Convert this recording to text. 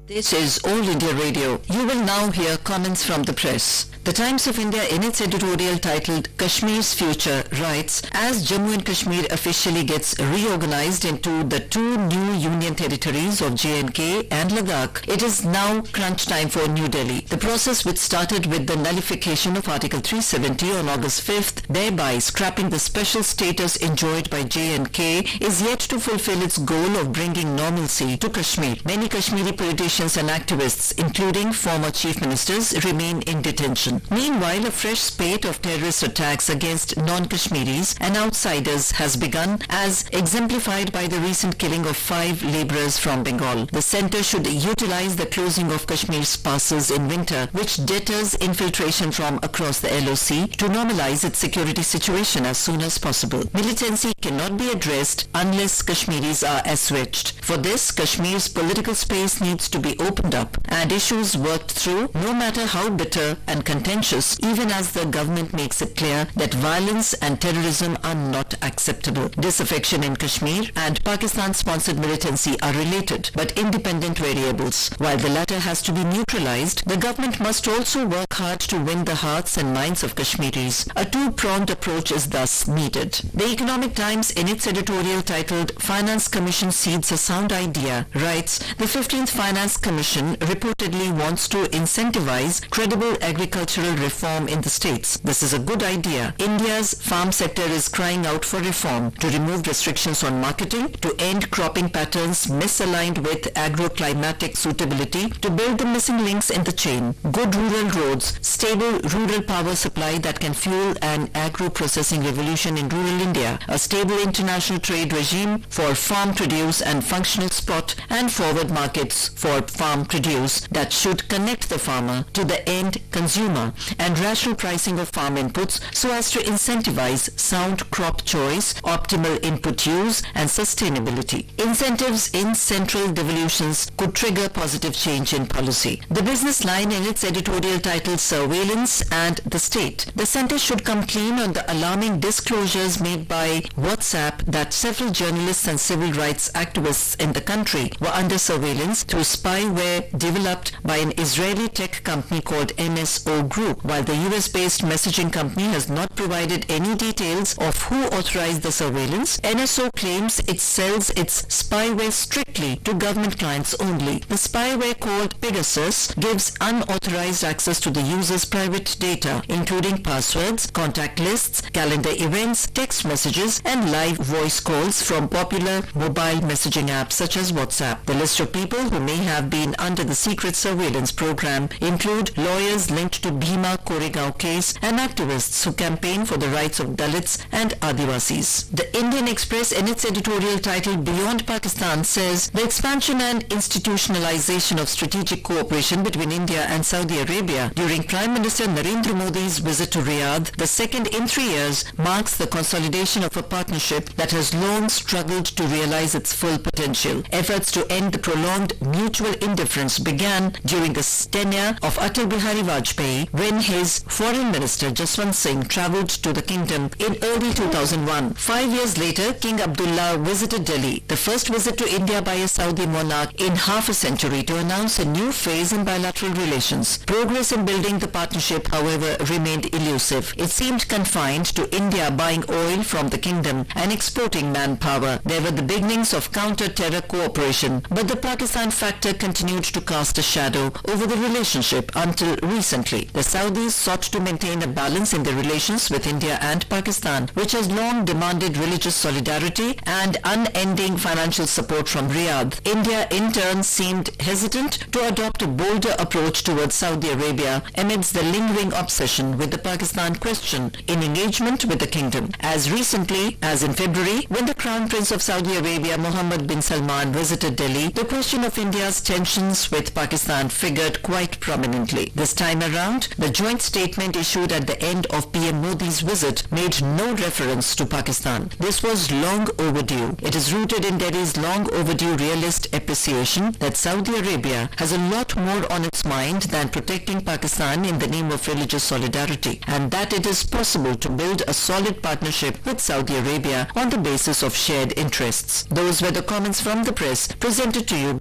This is All India Radio. You will now hear comments from the press. The Times of India, in its editorial titled Kashmir's Future, writes, as Jammu and Kashmir officially gets reorganized into the two new union territories of J&K and Ladakh, it is now crunch time for New Delhi. The process, which started with the nullification of Article 370 on August 5th, thereby scrapping the special status enjoyed by J&K, is yet to fulfill its goal of bringing normalcy to Kashmir. Many Kashmiri politicians and activists, including former chief ministers, remain in detention. Meanwhile, a fresh spate of terrorist attacks against non-Kashmiris and outsiders has begun, as exemplified by the recent killing of 5 labourers from Bengal. The centre should utilise the closing of Kashmir's passes in winter, which deters infiltration from across the LOC, to normalise its security situation as soon as possible. Militancy cannot be addressed unless Kashmiris are assuaged. For this, Kashmir's political space needs to be opened up and issues worked through, no matter how bitter and contentious, even as the government makes it clear that violence and terrorism are not acceptable. Disaffection in Kashmir and Pakistan-sponsored militancy are related but independent variables. While the latter has to be neutralized, the government must also work hard to win the hearts and minds of Kashmiris. A two-pronged approach is thus needed. The Economic Times, in its editorial titled Finance Commission Seeds a Sound Idea, writes, the 15th Finance Commission reportedly wants to incentivize credible agricultural reform in the states. This is a good idea. India's farm sector is crying out for reform to remove restrictions on marketing, to end cropping patterns misaligned with agroclimatic suitability, to build the missing links in the chain. Good rural roads, stable rural power supply that can fuel an agro-processing revolution in rural India, a stable international trade regime for farm produce and functional spot and forward markets for farm produce that should connect the farmer to the end consumer, and rational pricing of farm inputs so as to incentivize sound crop choice, optimal input use and sustainability. Incentives in central devolutions could trigger positive change in policy. The Business Line, in its editorial titled Surveillance and the State, the centre should come clean on the alarming disclosures made by WhatsApp that several journalists and civil rights activists in the country were under surveillance through spyware developed by an Israeli tech company called NSO Group. While the US-based messaging company has not provided any details of who authorized the surveillance, NSO claims it sells its spyware strictly to government clients only. The spyware, called Pegasus, gives unauthorized access to the user's private data, including passwords, contact lists, calendar events, text messages, and live voice calls from popular mobile messaging apps such as WhatsApp. The list of people who may have been under the secret surveillance program include lawyers linked to Bhima Koregaon case and activists who campaign for the rights of Dalits and Adivasis. The Indian Express, in its editorial titled Beyond Pakistan, says the expansion and institutionalization of strategic cooperation between India and Saudi Arabia during Prime Minister Narendra Modi's visit to Riyadh, the second in 3 years, marks the consolidation of a partnership that has long struggled to realize its full potential. Efforts to end the prolonged mutual indifference began during the tenure of Atal Bihari Vajpayee, when his foreign minister Jaswant Singh travelled to the kingdom in early 2001. 5 years later, King Abdullah visited Delhi, the first visit to India by a Saudi monarch in half a century, to announce a new phase in bilateral relations. Progress in building the partnership, however, remained elusive. It seemed confined to India buying oil from the kingdom and exporting manpower. There were the beginnings of counter-terror cooperation, but the Pakistan factor continued to cast a shadow over the relationship until recently. The Saudis sought to maintain a balance in their relations with India and Pakistan, which has long demanded religious solidarity and unending financial support from Riyadh. India, in turn, seemed hesitant to adopt a bolder approach towards Saudi Arabia amidst the lingering obsession with the Pakistan question in engagement with the kingdom. As recently as in February, when the Crown Prince of Saudi Arabia, Mohammed bin Salman, visited Delhi, the question of India's tensions with Pakistan figured quite prominently. This time around, the joint statement issued at the end of PM Modi's visit made no reference to Pakistan. This was long overdue. It is rooted in Delhi's long overdue realist appreciation that Saudi Arabia has a lot more on its mind than protecting Pakistan in the name of religious solidarity, and that it is possible to build a solid partnership with Saudi Arabia on the basis of shared interests. Those were the comments from the press presented to you